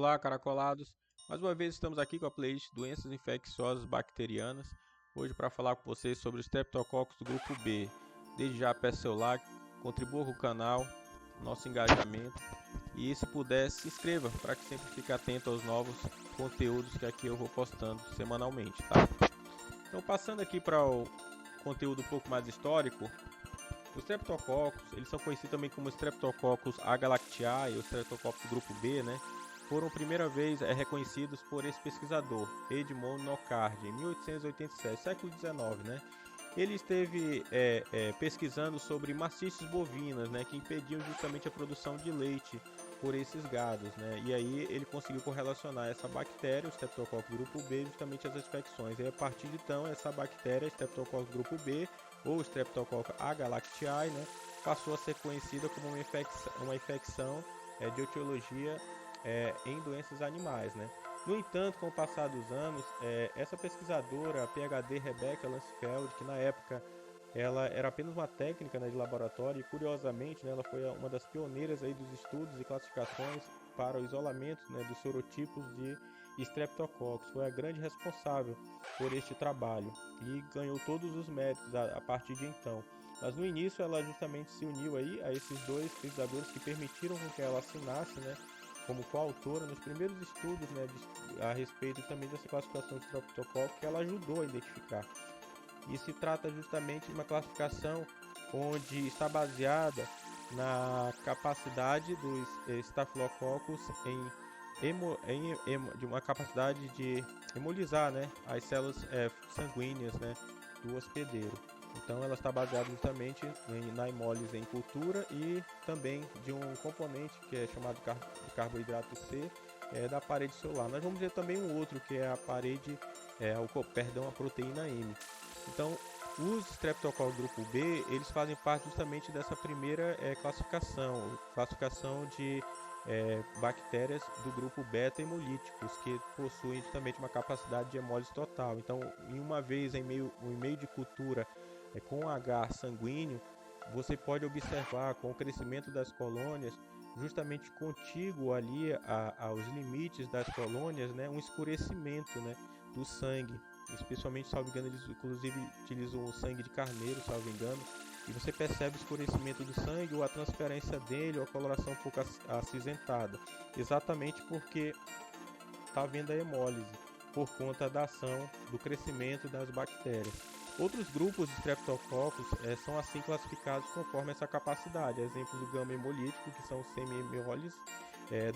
Olá, caracolados! Mais uma vez estamos aqui com a playlist Doenças Infecciosas Bacterianas. Hoje para falar com vocês sobre os Streptococcus do grupo B. Desde já peço seu like, contribua com o canal, nosso engajamento e se puder se inscreva para que sempre fique atento aos novos conteúdos que aqui eu vou postando semanalmente, tá? Então passando aqui para o conteúdo um pouco mais histórico, os Streptococcus, eles são conhecidos também como Streptococcus agalactiae, ou Streptococcus do grupo B, né? Foram primeira vez reconhecidos por esse pesquisador, Edmond Nockhardt, em 1887, século XIX, né? Ele esteve pesquisando sobre mastites bovinas, né, que impediam justamente a produção de leite por esses gados, né? E aí ele conseguiu correlacionar essa bactéria, o Streptococcus grupo B, justamente às infecções. E a partir de então, essa bactéria, Streptococcus grupo B, ou Streptococcus agalactiae, né, passou a ser conhecida como uma infecção de etiologia em doenças animais, né? No entanto, com o passar dos anos, essa pesquisadora, a PhD Rebecca Lansfeld, que na época ela era apenas uma técnica, né, de laboratório, e curiosamente, né, ela foi uma das pioneiras aí dos estudos e classificações para o isolamento, né, dos sorotipos de Streptococcus. Foi a grande responsável por este trabalho e ganhou todos os méritos a partir de então. Mas no início ela justamente se uniu aí a esses dois pesquisadores que permitiram que ela assinasse, né, como coautora nos primeiros estudos, né, a respeito também dessa classificação de Streptococcus que ela ajudou a identificar. E se trata justamente de uma classificação onde está baseada na capacidade dos Staphylococcus de uma capacidade de hemolizar, né, as células sanguíneas, né, do hospedeiro. Então ela está baseada justamente na hemólise em cultura e também de um componente que é chamado de carboidrato C da parede celular. Nós vamos ver também um outro que é a parede, a proteína M. Então os Streptococcus grupo B, eles fazem parte justamente dessa primeira classificação de bactérias do grupo beta hemolíticos, que possuem justamente uma capacidade de hemólise total. Então, em meio de cultura com agar sanguíneo, você pode observar com o crescimento das colônias, justamente contíguo ali aos limites das colônias, né, um escurecimento, né, do sangue. Especialmente, salvo engano, eles inclusive utilizam o sangue de carneiro, salvo engano, e você percebe o escurecimento do sangue ou a transparência dele ou a coloração um pouco acinzentada, exatamente porque está havendo a hemólise por conta da ação do crescimento das bactérias. Outros grupos de Streptococcus são assim classificados conforme essa capacidade. Exemplo do gama hemolítico, que são semi-hemólises,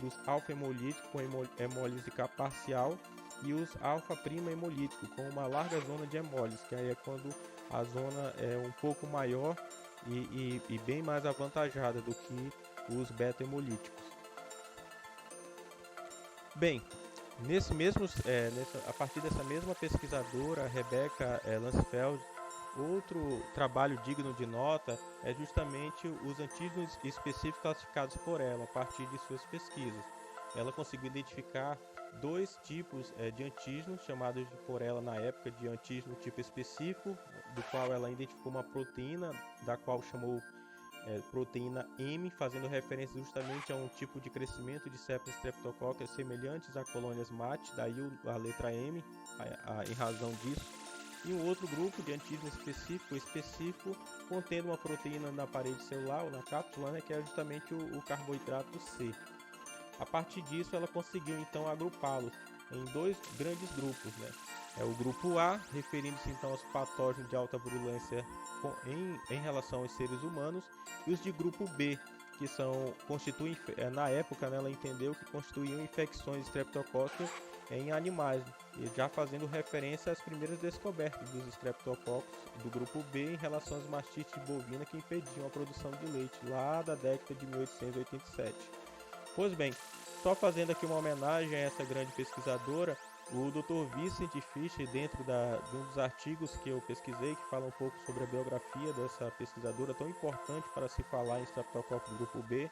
dos alfa-hemolíticos com hemólise parcial, e os alfa-prima hemolítico com uma larga zona de hemólise, que aí é quando a zona é um pouco maior e bem mais avantajada do que os beta-hemolíticos. Bem, a partir dessa mesma pesquisadora, Rebecca Lansfeld, outro trabalho digno de nota é justamente os antígenos específicos classificados por ela a partir de suas pesquisas. Ela conseguiu identificar dois tipos de antígenos, chamados por ela na época de antígeno tipo específico, do qual ela identificou uma proteína, da qual chamou proteína M, fazendo referência justamente a um tipo de crescimento de cepas streptococcus semelhantes a colônias MAT, daí a letra M, em razão disso. E um outro grupo de antígeno específico contendo uma proteína na parede celular ou na cápsula, né, que é justamente o carboidrato C. A partir disso, ela conseguiu então agrupá-los em dois grandes grupos, né? É o grupo A, referindo-se então aos patógenos de alta virulência em relação aos seres humanos, e os de grupo B, que constituem, na época, né, ela entendeu que constituíam infecções streptocócicas em animais, e já fazendo referência às primeiras descobertas dos streptococcus do grupo B em relação às mastites bovina que impediam a produção de leite, lá da década de 1887. Pois bem, só fazendo aqui uma homenagem a essa grande pesquisadora, o Dr. Vincent Fischer, dentro de um dos artigos que eu pesquisei, que fala um pouco sobre a biografia dessa pesquisadora tão importante para se falar em Streptococcus grupo B,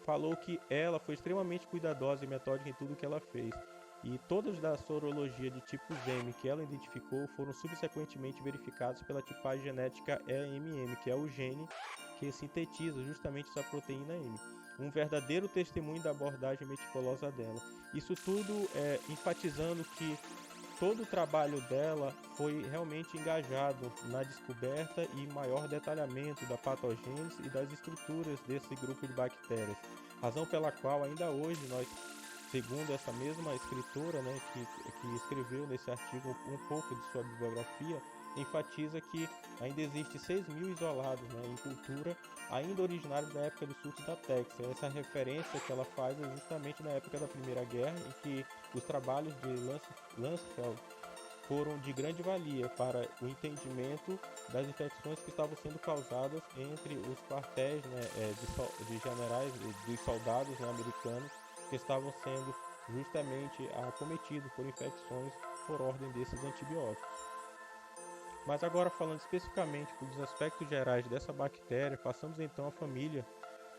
falou que ela foi extremamente cuidadosa e metódica em tudo que ela fez. E todas da sorologia de tipos M que ela identificou foram subsequentemente verificadas pela tipagem genética EMM, que é o gene que sintetiza justamente essa proteína M. um verdadeiro testemunho da abordagem meticulosa dela. Isso tudo enfatizando que todo o trabalho dela foi realmente engajado na descoberta e maior detalhamento da patogênese e das estruturas desse grupo de bactérias, razão pela qual ainda hoje nós, segundo essa mesma escritora, né, que escreveu nesse artigo um pouco de sua bibliografia, enfatiza que ainda existe 6.000 isolados, né, em cultura, ainda originários da época do surto da Texas. Essa referência que ela faz é justamente na época da Primeira Guerra, em que os trabalhos de Lansfeld foram de grande valia para o entendimento das infecções que estavam sendo causadas entre os quartéis, né, de generais, dos soldados, né, americanos, que estavam sendo justamente acometidos por infecções por ordem desses antibióticos. Mas agora, falando especificamente dos aspectos gerais dessa bactéria, passamos então à família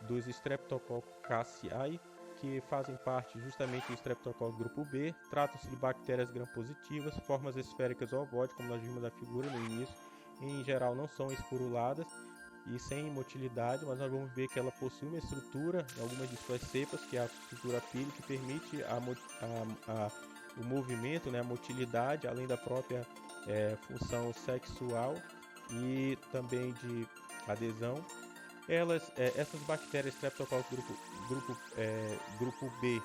dos Streptococcus casei, que fazem parte justamente do Streptococcus grupo B. Tratam-se de bactérias gram-positivas, formas esféricas ou ovoide, como nós vimos na figura no início. Em geral não são esporuladas e sem motilidade, mas nós vamos ver que ela possui uma estrutura, em algumas de suas cepas, que é a estrutura pili, que permite o movimento, né, a motilidade, além da própria função sexual e também de adesão. Essas bactérias Streptococcus grupo B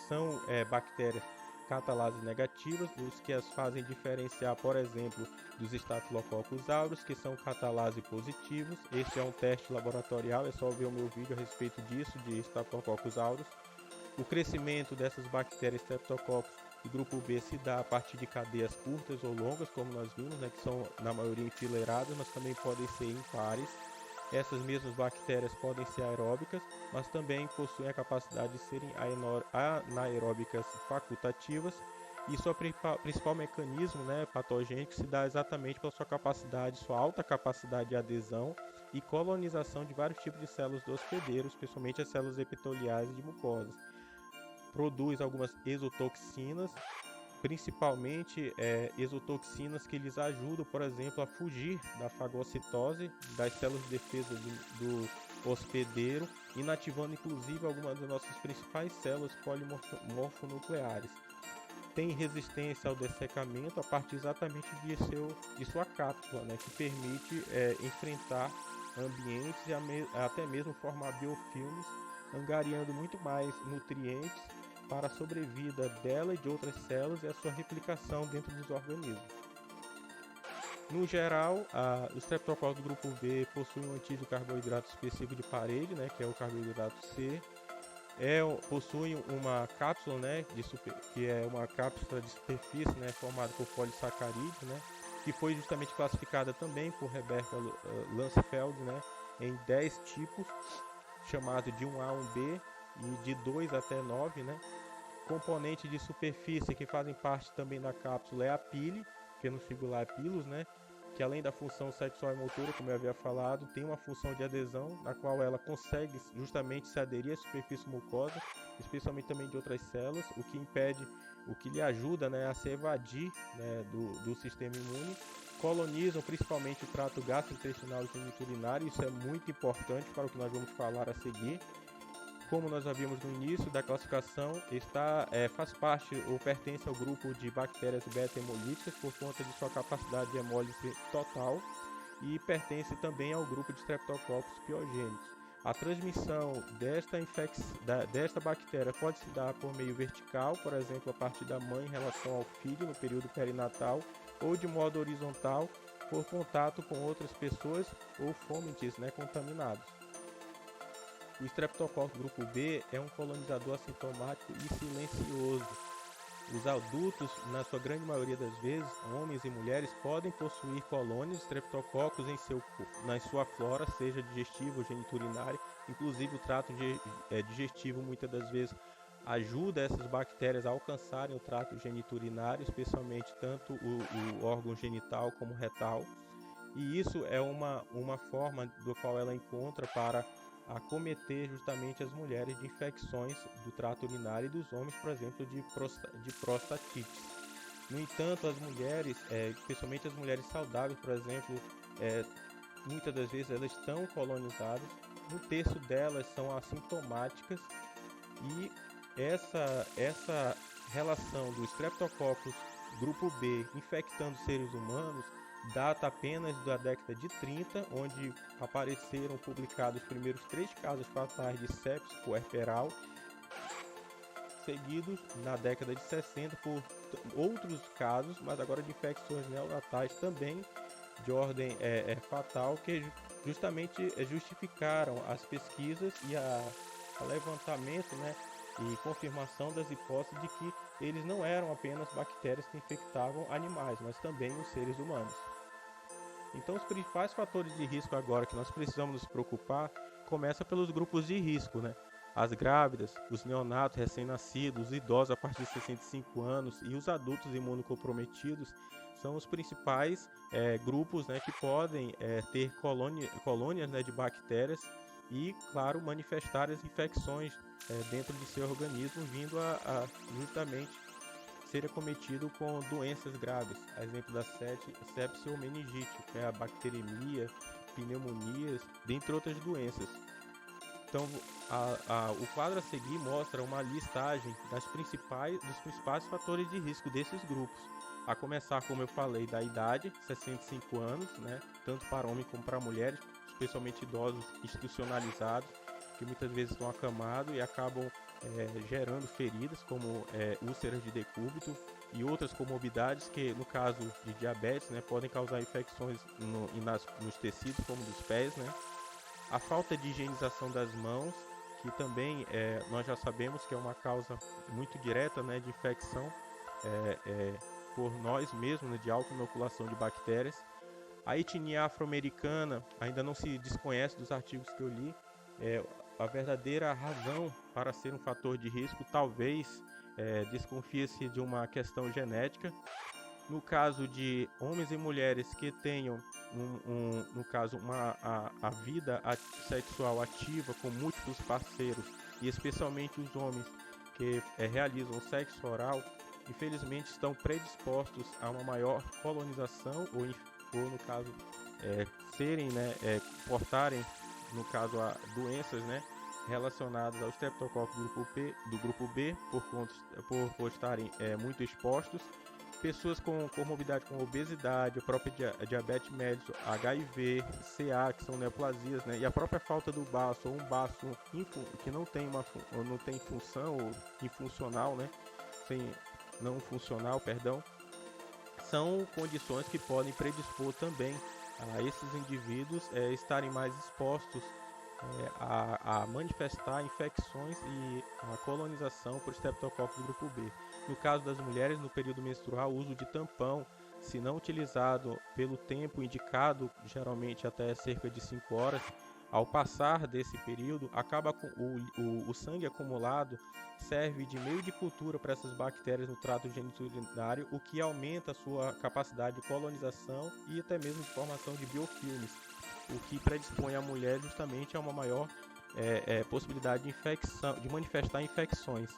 são bactérias catalases negativas, os que as fazem diferenciar, por exemplo, dos Staphylococcus aureus, que são catalase positivos. Este é um teste laboratorial, é só ver o meu vídeo a respeito disso, de Staphylococcus aureus. O crescimento dessas bactérias Streptococcus do grupo B se dá a partir de cadeias curtas ou longas, como nós vimos, né, que são na maioria enfileiradas, mas também podem ser impares. Essas mesmas bactérias podem ser aeróbicas, mas também possuem a capacidade de serem anaeróbicas facultativas, e seu principal mecanismo, né, patogênico, se dá exatamente pela sua alta capacidade de adesão e colonização de vários tipos de células do hospedeiro, especialmente as células epiteliais e de mucosas. Produz algumas exotoxinas, principalmente exotoxinas que lhes ajudam, por exemplo, a fugir da fagocitose das células de defesa do hospedeiro, inativando inclusive algumas das nossas principais células polimorfonucleares. Tem resistência ao dessecamento a partir exatamente de sua cápsula, né, que permite enfrentar ambientes e até mesmo formar biofilmes, angariando muito mais nutrientes para a sobrevida dela e de outras células e a sua replicação dentro dos organismos. No geral, o Streptococcus do grupo B possui um antígeno carboidrato específico de parede, né, que é o carboidrato C. Possui uma cápsula, né, que é uma cápsula de superfície, né, formada por polissacarídeos, né, que foi justamente classificada também por Rebecca Lansfeld, né, em 10 tipos, chamado de 1A, 1B e de 2 até 9, né. Componente de superfície que fazem parte também da cápsula é a pili, que no singular é pilus, né, que além da função sexual e motora, como eu havia falado, tem uma função de adesão, na qual ela consegue justamente se aderir à superfície mucosa, especialmente também de outras células, o que lhe ajuda, né, a se evadir, né, do sistema imune. Colonizam principalmente o trato gastrointestinal e geniturinário, isso é muito importante para o que nós vamos falar a seguir. Como nós havíamos no início da classificação, faz parte ou pertence ao grupo de bactérias beta-hemolíticas por conta de sua capacidade de hemólise total, e pertence também ao grupo de Streptococcus piogênicos. A transmissão desta bactéria pode se dar por meio vertical, por exemplo, a partir da mãe em relação ao filho no período perinatal, ou de modo horizontal, por contato com outras pessoas ou fômites, né, contaminados. O Streptococcus grupo B é um colonizador assintomático e silencioso. Os adultos, na sua grande maioria das vezes, homens e mulheres, podem possuir colônias de Streptococcus na sua flora, seja digestiva ou geniturinária. Inclusive o trato digestivo muitas das vezes ajuda essas bactérias a alcançarem o trato geniturinário, especialmente tanto o órgão genital como retal. E isso é uma forma do qual ela encontra para acometer justamente as mulheres de infecções do trato urinário e dos homens, por exemplo, de prostatite. No entanto, as mulheres, especialmente as mulheres saudáveis, por exemplo, muitas das vezes elas estão colonizadas, um terço delas são assintomáticas, e essa relação do Streptococcus grupo B infectando seres humanos data apenas da década de 30, onde apareceram publicados os primeiros 3 casos fatais de sepsis puerperal, seguidos na década de 60 por outros casos, mas agora de infecções neonatais também de ordem fatal, que justamente justificaram as pesquisas e a levantamento, né, e confirmação das hipóteses de que eles não eram apenas bactérias que infectavam animais, mas também os seres humanos. Então, os principais fatores de risco agora que nós precisamos nos preocupar começa pelos grupos de risco, né? As grávidas, os neonatos recém-nascidos, os idosos a partir de 65 anos e os adultos imunocomprometidos são os principais grupos, né, que podem ter colônias, né, de bactérias e, claro, manifestar as infecções dentro de seu organismo, vindo a justamente ser acometido com doenças graves, a exemplo da sepse ou meningite, que é a bacteremia, pneumonias, dentre outras doenças. Então, o quadro a seguir mostra uma listagem dos principais fatores de risco desses grupos, a começar, como eu falei, da idade, 65 anos, né, tanto para homens como para mulheres, especialmente idosos institucionalizados, que muitas vezes estão acamados e acabam gerando feridas, como úlceras de decúbito e outras comorbidades que, no caso de diabetes, né, podem causar infecções nos tecidos, como dos pés, né? A falta de higienização das mãos, que também nós já sabemos que é uma causa muito direta, né, de infecção por nós mesmos, né, de auto-inoculação de bactérias. A etnia afro-americana ainda não se desconhece dos artigos que eu li. A verdadeira razão para ser um fator de risco talvez desconfia-se de uma questão genética. No caso de homens e mulheres que tenham no caso a vida sexual ativa com múltiplos parceiros, e especialmente os homens que realizam sexo oral, infelizmente estão predispostos a uma maior colonização ou no caso serem, né, portarem, no caso, a doenças, né, relacionadas ao Streptococcus do grupo B por estarem muito expostos. Pessoas com comorbidade com obesidade, a própria diabetes mellitus, HIV, CA, que são neoplasias, né, e a própria falta do baço, ou um baço que não tem função, ou infuncional, né, não funcional, perdão, são condições que podem predispor também a esses indivíduos estarem mais expostos a manifestar infecções e a colonização por Streptococcus do grupo B. No caso das mulheres, no período menstrual, o uso de tampão, se não utilizado pelo tempo indicado, geralmente até cerca de 5 horas, ao passar desse período, acaba com o sangue acumulado, serve de meio de cultura para essas bactérias no trato geniturinário, o que aumenta a sua capacidade de colonização e até mesmo de formação de biofilmes, o que predispõe a mulher justamente a uma maior possibilidade de infecção, de manifestar infecções.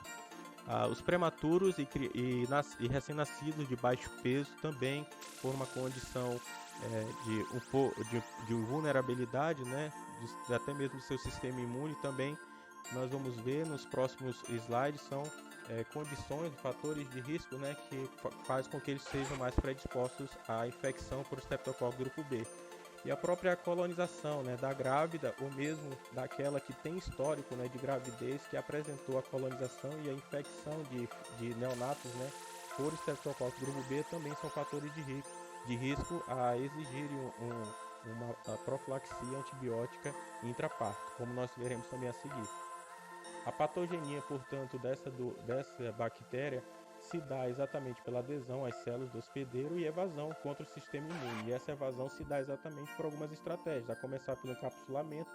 Os prematuros e recém-nascidos de baixo peso também, por uma condição de vulnerabilidade, né, até mesmo do seu sistema imune, também nós vamos ver nos próximos slides, são condições, fatores de risco, né, que faz com que eles sejam mais predispostos à infecção por Streptococcus grupo B. E a própria colonização, né, da grávida, ou mesmo daquela que tem histórico, né, de gravidez, que apresentou a colonização e a infecção de neonatos, né, por Streptococcus grupo B, também são fatores de risco a exigirem uma profilaxia antibiótica intraparto, como nós veremos também a seguir. A patogenia, portanto, dessa bactéria se dá exatamente pela adesão às células do hospedeiro e evasão contra o sistema imune. E essa evasão se dá exatamente por algumas estratégias, a começar pelo encapsulamento,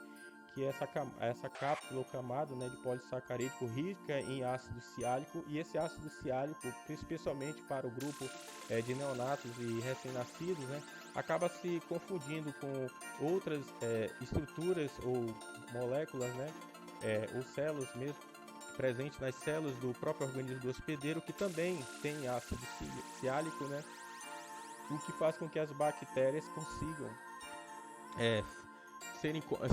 que é essa cápsula ou camada, né, de polissacarídeo rica em ácido ciálico, e esse ácido ciálico, especialmente para o grupo de neonatos e recém-nascidos, né, acaba se confundindo com outras estruturas ou moléculas, né, ou células mesmo, presente nas células do próprio organismo do hospedeiro, que também tem ácido ciálico, né? O que faz com que as bactérias consigam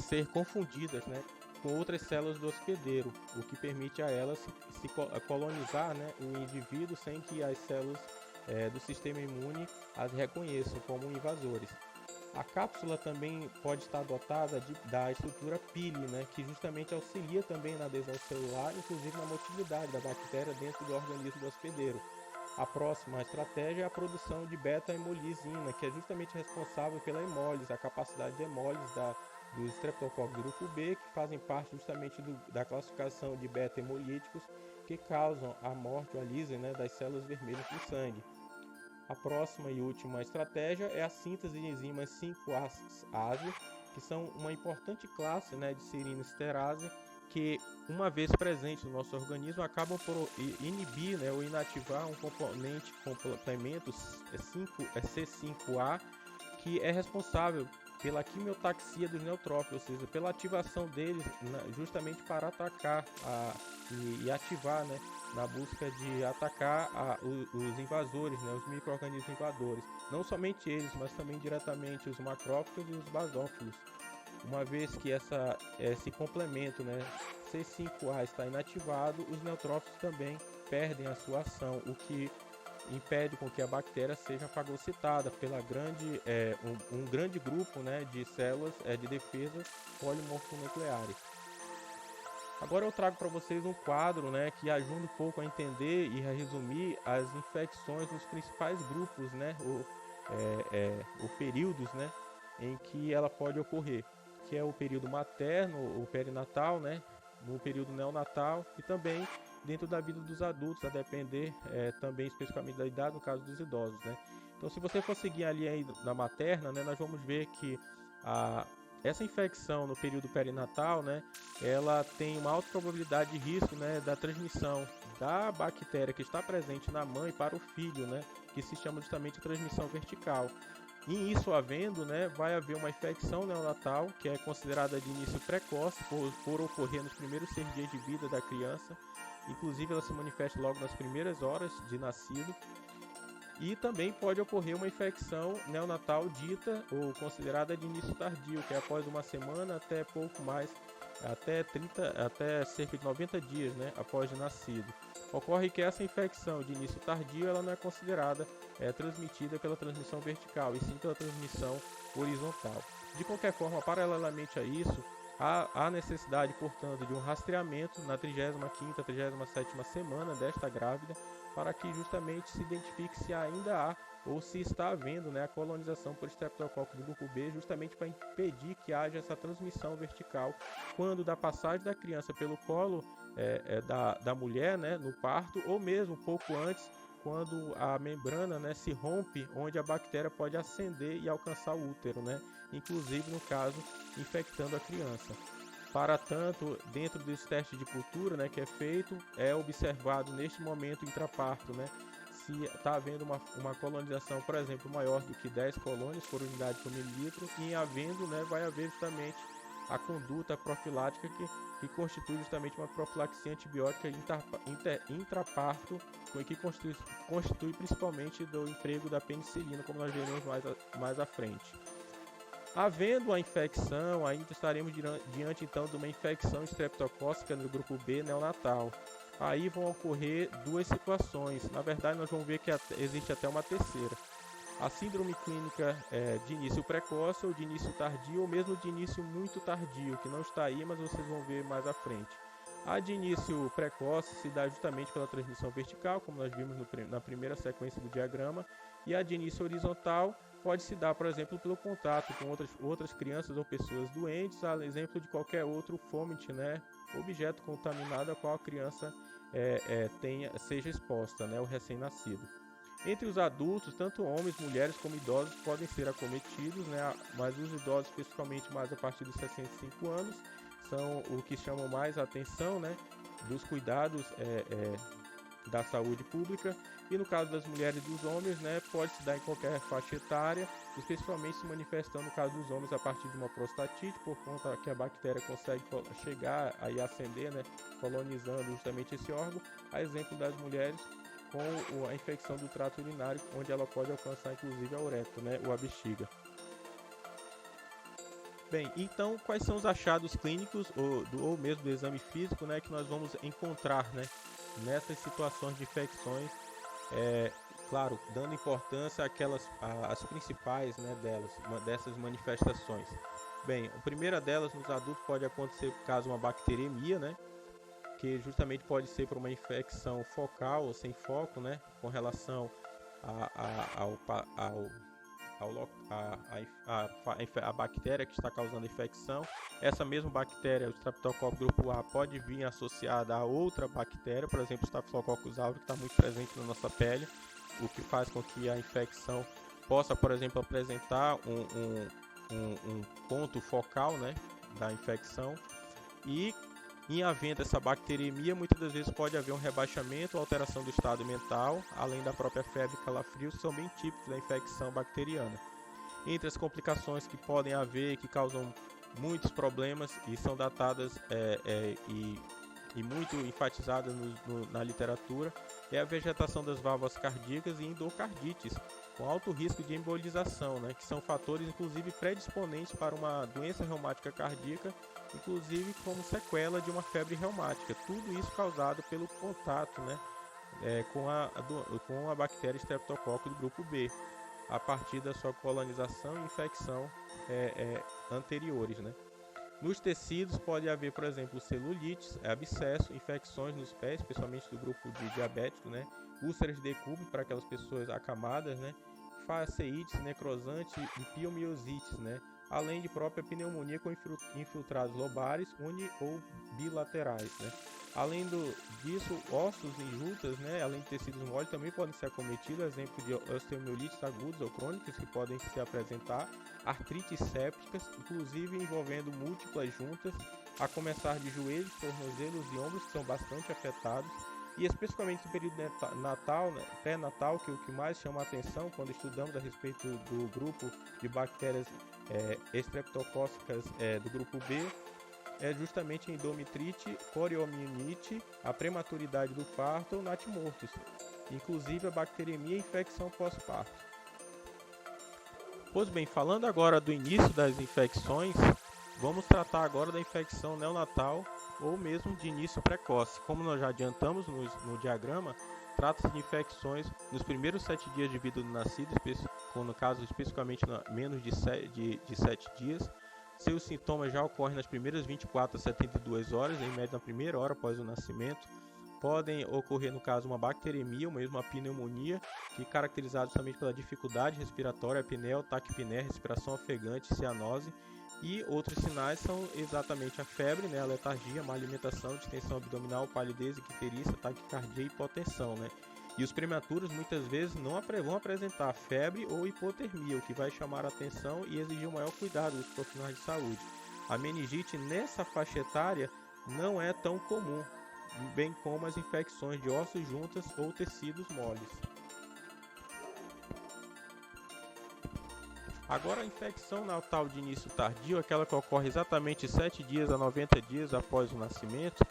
ser confundidas, né, com outras células do hospedeiro, o que permite a elas colonizar, né, o indivíduo sem que as células do sistema imune as reconheçam como invasores. A cápsula também pode estar dotada da estrutura pili, né, que justamente auxilia também na adesão celular, inclusive na motilidade da bactéria dentro do organismo do hospedeiro. A próxima estratégia é a produção de beta-hemolisina, que é justamente responsável pela hemólise, a capacidade de hemólise dos Streptococcus do grupo B, que fazem parte justamente da classificação de beta-hemolíticos, que causam a morte ou a lise, né, das células vermelhas do sangue. A próxima e última estratégia é a síntese de enzimas 5-ASE, que são uma importante classe, né, de serina esterase, que, uma vez presente no nosso organismo, acabam por inibir, né, ou inativar um complemento C5A, que é responsável pela quimiotaxia dos neutrófilos, ou seja, pela ativação deles justamente para atacar e ativar, né, na busca de atacar os invasores, né, os micro-organismos invasores. Não somente eles, mas também diretamente os macrófagos e os basófilos. Uma vez que esse complemento, né, C5A está inativado, os neutrófilos também perdem a sua ação, o que impede com que a bactéria seja fagocitada pela um grande grupo, né, de células de defesa polimorfonucleares. Agora eu trago para vocês um quadro, né, que ajuda um pouco a entender e a resumir as infecções nos principais grupos, né, ou períodos, né, em que ela pode ocorrer, que é o período materno, o perinatal, né, no período neonatal e também dentro da vida dos adultos, a depender também especificamente da idade, no caso dos idosos, né. Então, se você for seguir ali aí na materna, né, nós vamos ver que essa infecção no período perinatal, né, ela tem uma alta probabilidade de risco, né, da transmissão da bactéria que está presente na mãe para o filho, né, que se chama justamente transmissão vertical. E isso havendo, né, vai haver uma infecção neonatal, que é considerada de início precoce, por ocorrer nos primeiros 6 dias de vida da criança. Inclusive, ela se manifesta logo nas primeiras horas de nascido. E também pode ocorrer uma infecção neonatal dita ou considerada de início tardio, que é após uma semana até pouco mais, até cerca de 90 dias, né, após de nascido. Ocorre que essa infecção de início tardio ela não é considerada transmitida pela transmissão vertical, e sim pela transmissão horizontal. De qualquer forma, paralelamente a isso, há necessidade, portanto, de um rastreamento na 35ª, 37ª semana desta grávida, para que justamente se identifique se ainda há ou se está havendo, né, a colonização por Streptococcus do grupo B, justamente para impedir que haja essa transmissão vertical quando da passagem da criança pelo colo da mulher, né, no parto, ou mesmo pouco antes, quando a membrana, né, se rompe, onde a bactéria pode ascender e alcançar o útero, né, inclusive no caso infectando a criança. Para tanto, dentro desse teste de cultura, né, que é feito, é observado neste momento intraparto, né, se está havendo uma colonização, por exemplo, maior do que 10 colônias por unidade por mililitro, e em havendo, né, vai haver justamente a conduta profilática que constitui justamente uma profilaxia antibiótica intraparto, que constitui principalmente do emprego da penicilina, como nós veremos mais à frente. Havendo a infecção, ainda estaremos diante então de uma infecção estreptocócica no grupo B neonatal. Aí vão ocorrer duas situações. Na verdade, nós vamos ver que existe até uma terceira. A síndrome clínica de início precoce ou de início tardio, ou mesmo de início muito tardio, que não está aí, mas vocês vão ver mais à frente. A de início precoce se dá justamente pela transmissão vertical, como nós vimos na primeira sequência do diagrama, e a de início horizontal pode se dar, por exemplo, pelo contato com outras crianças ou pessoas doentes, a exemplo de qualquer outro fômite, né, objeto contaminado a qual a criança seja exposta, né, o recém-nascido. Entre os adultos, tanto homens, mulheres como idosos podem ser acometidos, né, mas os idosos, especificamente mais a partir dos 65 anos, são o que chamam mais a atenção, né, dos cuidados da saúde pública. E no caso das mulheres e dos homens, né, pode se dar em qualquer faixa etária, especialmente se manifestando no caso dos homens a partir de uma prostatite, por conta que a bactéria consegue chegar e ascender, né, colonizando justamente esse órgão, a exemplo das mulheres com a infecção do trato urinário, onde ela pode alcançar inclusive a uretra, né, ou a bexiga. Bem, então quais são os achados clínicos ou mesmo do exame físico, né, que nós vamos encontrar, né, nessas situações de infecções, claro, dando importância às principais, né, dessas manifestações. Bem, a primeira delas nos adultos pode acontecer por causa de uma bacteremia, né, que justamente pode ser por uma infecção focal ou sem foco, né, com relação a bactéria que está causando a infecção. Essa mesma bactéria, o Streptococcus grupo A, pode vir associada a outra bactéria, por exemplo, o Staphylococcus aureus, que está muito presente na nossa pele, o que faz com que a infecção possa, por exemplo, apresentar um ponto focal, né, da infecção. E em havendo essa bacteremia, muitas das vezes pode haver um rebaixamento ou alteração do estado mental, além da própria febre e calafrios, que são bem típicos da infecção bacteriana. Entre as complicações que podem haver, que causam muitos problemas e são datadas e muito enfatizadas na literatura, é a vegetação das válvulas cardíacas e endocardites, com alto risco de embolização, né, que são fatores inclusive predisponentes para uma doença reumática cardíaca, inclusive como sequela de uma febre reumática. Tudo isso causado pelo contato, né, com a bactéria Streptococcus do grupo B, a partir da sua colonização e infecção anteriores, né. Nos tecidos pode haver, por exemplo, celulites, abscesso, infecções nos pés, especialmente do grupo de diabético, né? Úlceras de decúbito para aquelas pessoas acamadas, né? Faceites, necrosante e piomiosites, né? Além de própria pneumonia com infiltrados lobares, uni ou bilaterais, né? Além disso, ossos e juntas, né? Além de tecidos moles, também podem ser acometidos, exemplo de osteomielites agudas ou crônicas que podem se apresentar, artrites sépticas, inclusive envolvendo múltiplas juntas, a começar de joelhos, tornozelos e ombros, que são bastante afetados, e especificamente no período natal, né, pré-natal, que é o que mais chama a atenção quando estudamos a respeito do grupo de bactérias estreptocóccicas do grupo B, é justamente a endometrite, coriomielite, a prematuridade do parto ou natimortos, inclusive a bacteremia e infecção pós-parto. Pois bem, falando agora do início das infecções, vamos tratar agora da infecção neonatal ou mesmo de início precoce. Como nós já adiantamos no diagrama, trata-se de infecções nos primeiros 7 dias de vida do nascido, no caso especificamente menos de 7 dias. Seus sintomas já ocorrem nas primeiras 24 a 72 horas, em média na primeira hora após o nascimento. Podem ocorrer, no caso, uma bacteremia ou mesmo uma pneumonia, que é caracterizada somente pela dificuldade respiratória, apneia, taquipneia, respiração ofegante, cianose. E outros sinais são exatamente a febre, né, a letargia, má alimentação, distensão abdominal, palidez, icterícia, taquicardia e hipotensão, né? E os prematuros muitas vezes não vão apresentar febre ou hipotermia, o que vai chamar a atenção e exigir um maior cuidado dos profissionais de saúde. A meningite nessa faixa etária não é tão comum, bem como as infecções de ossos juntas ou tecidos moles. Agora, a infecção natal de início tardio, aquela que ocorre exatamente 7 dias a 90 dias após o nascimento,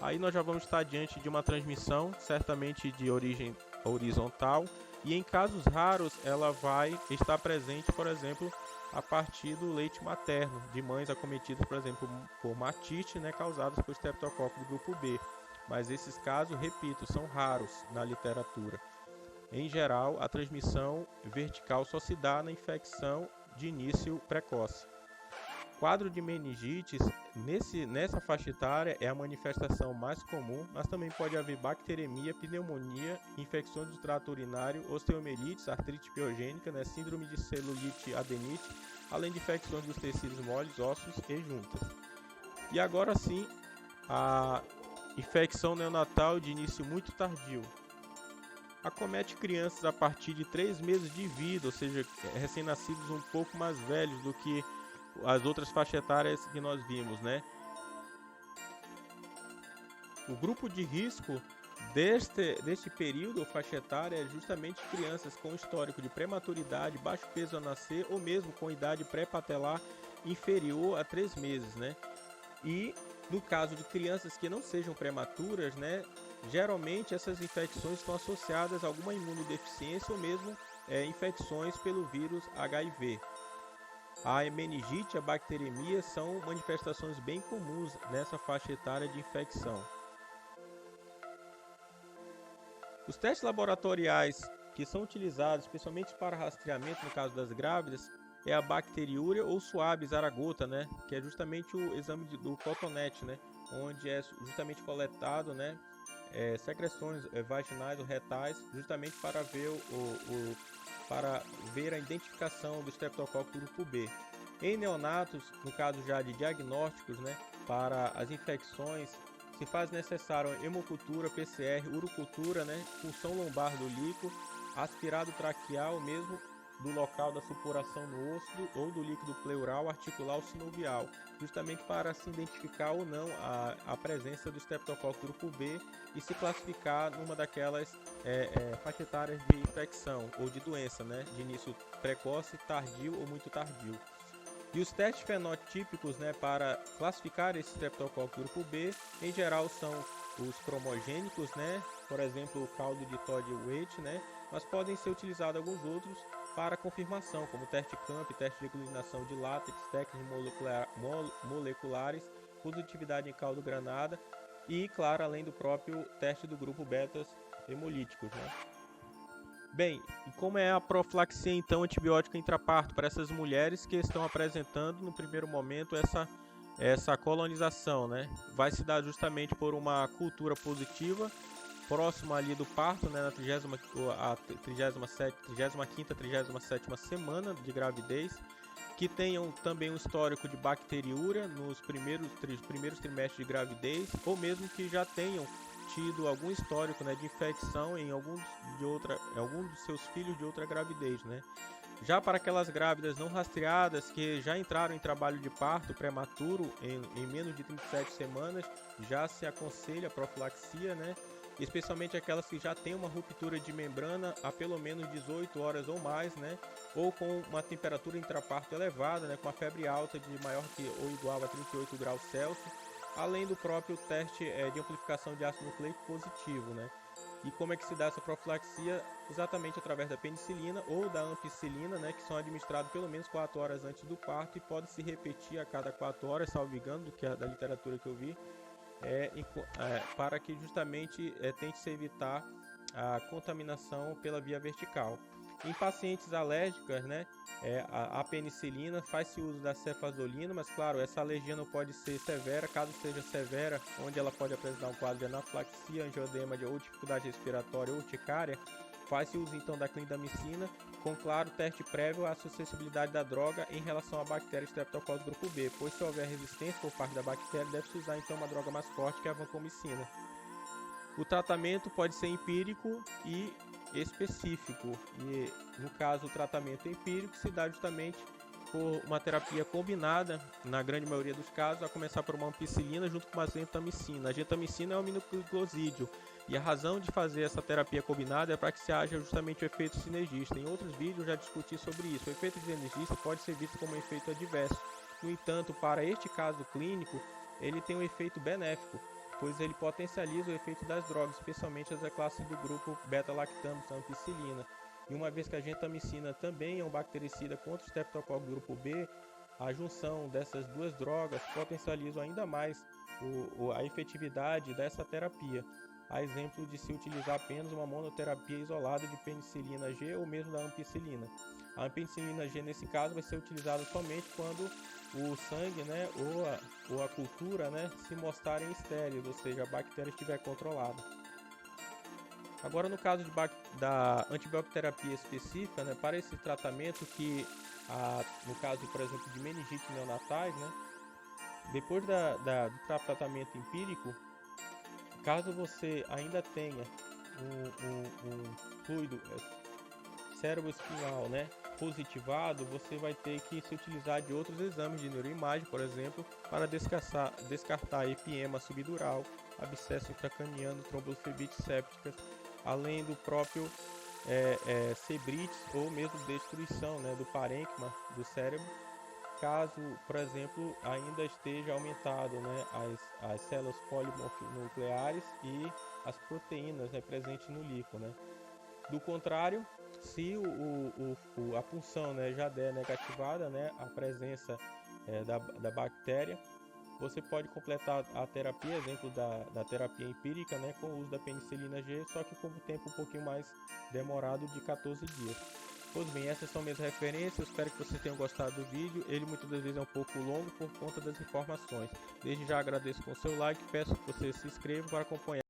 aí nós já vamos estar diante de uma transmissão, certamente de origem horizontal, e em casos raros ela vai estar presente, por exemplo, a partir do leite materno, de mães acometidas, por exemplo, por matite, né, causadas por Streptococcus do grupo B. Mas esses casos, repito, são raros na literatura. Em geral, a transmissão vertical só se dá na infecção de início precoce. Quadro de meningites, nessa faixa etária, é a manifestação mais comum, mas também pode haver bacteremia, pneumonia, infecções do trato urinário, osteomielites, artrite piogênica, né, síndrome de celulite adenite, além de infecções dos tecidos moles, ossos e juntas. E agora sim, a infecção neonatal de início muito tardio. Acomete crianças a partir de 3 meses de vida, ou seja, recém-nascidos um pouco mais velhos do que as outras faixas etárias que nós vimos, né? O grupo de risco deste período ou faixa etária é justamente crianças com histórico de prematuridade, baixo peso ao nascer ou mesmo com idade pré-patelar inferior a 3 meses, né? E no caso de crianças que não sejam prematuras, né, geralmente essas infecções estão associadas a alguma imunodeficiência ou mesmo infecções pelo vírus HIV. A meningite e a bacteremia são manifestações bem comuns nessa faixa etária de infecção. Os testes laboratoriais que são utilizados especialmente para rastreamento no caso das grávidas é a bacteriúria ou Suave zaragota, né, que é justamente o exame do cotonete, né, onde é justamente coletado, né, secreções vaginais ou retais, justamente para ver para ver a identificação do Streptococcus grupo B. Em neonatos, no caso já de diagnósticos, né, para as infecções, se faz necessário hemocultura, PCR, urocultura, né, punção lombar do líquido, aspirado traqueal mesmo do local da supuração no osso ou do líquido pleural, articular ou sinovial, justamente para se identificar ou não a presença do Streptococcus grupo B e se classificar numa daquelas faixas etárias de infecção ou de doença, né, de início precoce, tardio ou muito tardio. E os testes fenotípicos, né, para classificar esse Streptococcus grupo B, em geral são os cromogênicos, né, por exemplo, o caldo de Todd Waite, né, mas podem ser utilizados alguns outros para confirmação, como teste CAMP, teste de aglutinação de látex, técnicas moleculares, positividade em caldo granada e, claro, além do próprio teste do grupo betas hemolíticos, né. Bem, e como é a profilaxia então antibiótica intraparto para essas mulheres que estão apresentando no primeiro momento essa colonização, né? Vai se dar justamente por uma cultura positiva próxima ali do parto, né, na 35ª, 37ª semana de gravidez, que tenham também um histórico de bacteriúria nos primeiros trimestres de gravidez, ou mesmo que já tenham tido algum histórico, né, de infecção em algum dos seus filhos de outra gravidez, né? Já para aquelas grávidas não rastreadas que já entraram em trabalho de parto prematuro em menos de 37 semanas, já se aconselha a profilaxia, né? Especialmente aquelas que já têm uma ruptura de membrana há pelo menos 18 horas ou mais, né? Ou com uma temperatura intraparto elevada, né? Com a febre alta de maior que ou igual a 38 graus Celsius, além do próprio teste de amplificação de ácido nucleico positivo, né? E como é que se dá essa profilaxia? Exatamente através da penicilina ou da ampicilina, né, que são administrados pelo menos 4 horas antes do parto e pode se repetir a cada 4 horas, salvo engano, do que da literatura que eu vi, para que justamente tente se evitar a contaminação pela via vertical. Em pacientes alérgicas, né, a penicilina faz-se uso da cefazolina, mas claro, essa alergia não pode ser severa. Caso seja severa, onde ela pode apresentar um quadro de anafilaxia, angioedema ou dificuldade respiratória ou urticária, faz-se uso então da clindamicina, com claro teste prévio à suscetibilidade da droga em relação à bactéria Streptococcus grupo B, pois se houver resistência por parte da bactéria, deve-se usar então uma droga mais forte que é a vancomicina. O tratamento pode ser empírico e específico, e no caso o tratamento empírico se dá justamente por uma terapia combinada, na grande maioria dos casos, a começar por uma ampicilina junto com uma gentamicina. A gentamicina é um aminoglicosídeo, e a razão de fazer essa terapia combinada é para que se haja justamente o efeito sinergista. Em outros vídeos eu já discuti sobre isso. O efeito sinergista pode ser visto como um efeito adverso. No entanto, para este caso clínico, ele tem um efeito benéfico, pois ele potencializa o efeito das drogas, especialmente as da classe do grupo beta-lactamos, a ampicilina. E uma vez que a gentamicina também é um bactericida contra o Streptococcus grupo B, a junção dessas duas drogas potencializa ainda mais a efetividade dessa terapia. A exemplo de se utilizar apenas uma monoterapia isolada de penicilina G ou mesmo da ampicilina. A ampicilina G nesse caso vai ser utilizada somente quando o sangue, né, ou a cultura, né, se mostrarem estéreis, ou seja, a bactéria estiver controlada. Agora, no caso da antibioterapia específica, né, para esse tratamento que, no caso, por exemplo, de meningite neonatais, né, depois do tratamento empírico, caso você ainda tenha um fluido cerebroespinhal, né, positivado, você vai ter que se utilizar de outros exames de neuroimagem, por exemplo, para descartar epiema subdural, abscesso intracraniano, tromboflebites sépticas, além do próprio sebrites ou mesmo destruição, né, do parênquima do cérebro, caso, por exemplo, ainda esteja aumentado, né, as células polinucleares e as proteínas, né, presentes no líquido, né. Do contrário, se a punção, né, já der negativada, né, a presença da bactéria, você pode completar a terapia, exemplo da terapia empírica, né, com o uso da penicilina G, só que com um tempo um pouquinho mais demorado, de 14 dias. Pois bem, essas são minhas referências, espero que vocês tenham gostado do vídeo. Ele muitas das vezes é um pouco longo por conta das informações. Desde já agradeço com o seu like, peço que você se inscreva para acompanhar